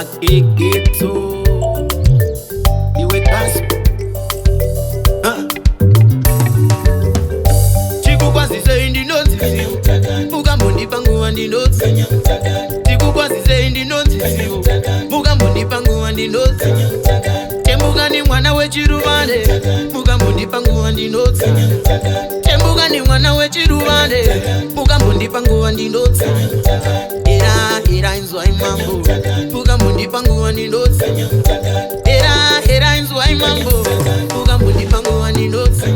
Makeketo iwe kasi chikukwazise indinonzi mukambondi panguva ndinotsi chikukwazise indinonzi mukambondi panguva ndinotsi tembuka ni mwana wechiruvande mukambondi panguva ndinotsi tembuka ni mwana wechiruvande mukambondi panguva ndinotsi era inzwai mambo mukambondi panguva ndinotsi era inzwai mambo mukambondi panguva ndinotsi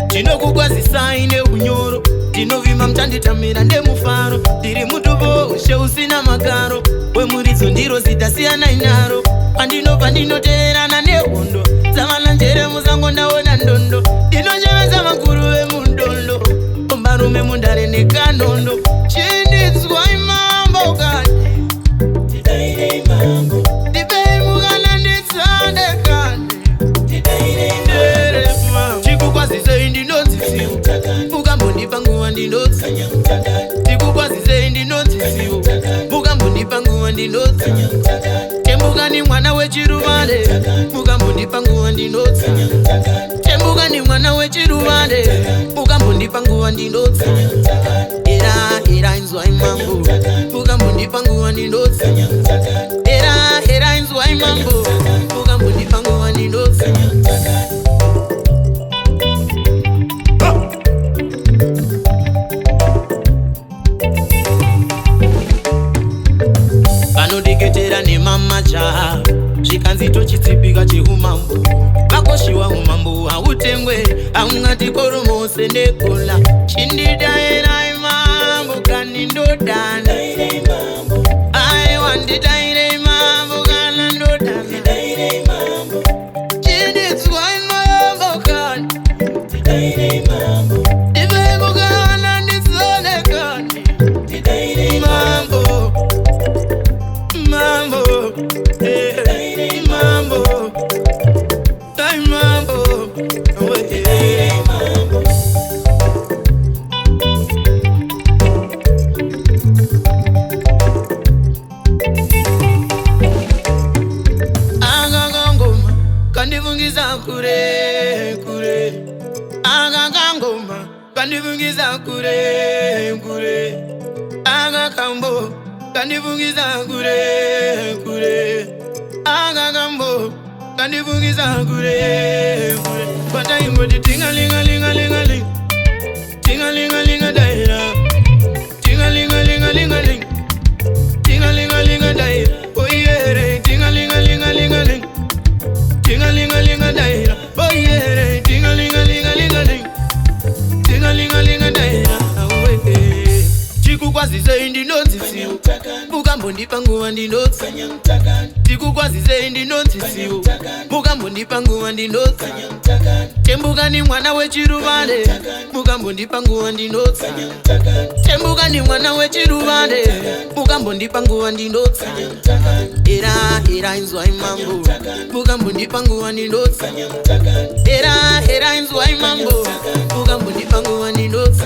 ndinokukwazisa ine unyoro ndinovima mtanditamira ndemufaro ndiri mutuvo ushe usina magaro wemuridzo ndiro zita siyana inaro pandinobva ndinoteerana nehondo dzavana njere musango ndaona ndondo ndinocheveza makuru vemundondo ombarume mundare nekanondo chindidzwai mambo kati ndidairei mambo ndipei mukana nditsandekani chikukwazise indinonzi mukambondi panguva ndinotsi chikukwazise indinonzi mukambondi panguva ndinotsi tembuka ni mwana wechiruvande mukambondi panguva ndinotsi tembuka ni mwana wechiruvande mukambondi panguva ndinotsi era inzwai mambo mukambondi panguva ndinotsi era inzwai mambo mukambondi panguva ndinotsi vanodeketera nemamaja zvikanzito chitsipika cheumambo vakoshiwa umambo hautengwe haungati koromose nekola chindidairai mambo kani ndodana aiwa ndidairei mambo kana ndodana chindidzwai mambo kani ndivemukana nditsonekani mambo mambo, mambo, mambo, mambo. Agagangoma, kandivungiza kure, kure. Agagangoma, kandivungiza kure, kure. Agakambo. Kandivungiza kure, kure. Agagambo kandivungiza kure, kure. Pataimbo di tingalingalingalingaling tingalingalinga daira tingalingalingalingaling tingalingalinga daira oyere tingalingalingalingaling tingalingalinga daira oyere tingalingalingalingaling tingalingalinga daira aweke chikukwazise indinonzi mukambondi panguva ndinotsi chikukwazise indinonzi mukambondi panguva ndinotsi tembuka ni mwana wechiruvande mukambondi panguva ndinotsi tembuka ni mwana wechiruvande mukambondi panguva ndinotsi era inzwai mambo mukambondi panguva ndinotsi era inzwai mambo mukambondi panguva ndinotsi